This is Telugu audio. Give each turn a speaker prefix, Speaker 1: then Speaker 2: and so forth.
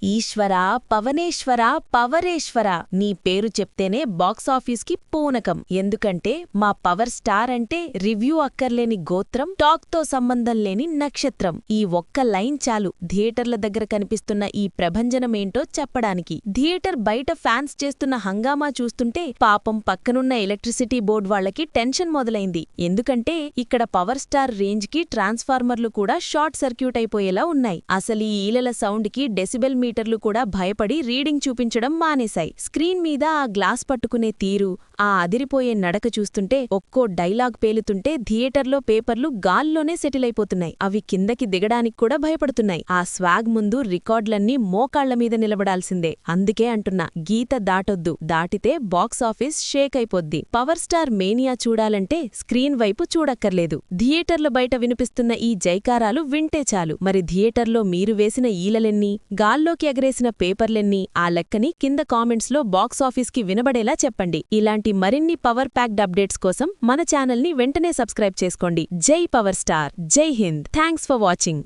Speaker 1: ఈశ్వరా, పవనేశ్వరా, పవరేశ్వరా నీ పేరు చెప్తేనే బాక్సాఫీస్కి పూనకం. ఎందుకంటే మా పవర్ స్టార్ అంటే రివ్యూ అక్కర్లేని గోత్రం, టాక్తో సంబంధం లేని నక్షత్రం. ఈ ఒక్క లైన్ చాలు థియేటర్ల దగ్గర కనిపిస్తున్న ఈ ప్రభంజనమేంటో చెప్పడానికి. థియేటర్ బయట ఫ్యాన్స్ చేస్తున్న హంగామా చూస్తుంటే పాపం పక్కనున్న ఎలక్ట్రిసిటీ బోర్డ్ వాళ్లకి టెన్షన్ మొదలైంది. ఎందుకంటే ఇక్కడ పవర్ స్టార్ రేంజ్కి ట్రాన్స్ఫార్మర్లు కూడా షార్ట్ సర్క్యూట్ అయిపోయేలా ఉన్నాయి. అసలీ ఈలల సౌండ్కి డెసిబెల్ మీటర్లు కూడా భయపడి రీడింగ్ చూపించడం మానేశాయి. స్క్రీన్ మీద ఆ గ్లాస్ పట్టుకునే తీరు, ఆ అదిరిపోయే నడక చూస్తుంటే ఒక్కో డైలాగ్ పేలుతుంటే థియేటర్లో పేపర్లు గాల్లోనే సెటిల్ అయిపోతున్నాయి. అవి కిందకి దిగడానికి కూడా భయపడుతున్నాయి. ఆ స్వాగ్ ముందు రికార్డులన్నీ మోకాళ్ల మీద నిలబడాల్సిందే. అందుకే అంటున్నా, గీత దాటొద్దు. దాటితే బాక్సాఫీస్ షేక్ అయిపోద్ది. పవర్ స్టార్ మేనియా చూడాలంటే స్క్రీన్ వైపు చూడక్కర్లేదు. థియేటర్ల బయట వినిపిస్తున్న ఈ జైకారాలు వింటే చాలు. మరి థియేటర్లో మీరు వేసిన ఈలలెన్ని, గాల్లోకి ఎగరేసిన పేపర్లెన్ని, ఆ లెక్కని కింద కామెంట్స్లో బాక్సాఫీస్కి వినబడేలా చెప్పండి. ఇలాంటి మరిన్ని పవర్ ప్యాక్డ్ అప్డేట్స్ కోసం మన ఛానల్ని వెంటనే సబ్స్క్రైబ్ చేసుకోండి. జై పవర్ స్టార్, జై హింద్. Thanks for watching.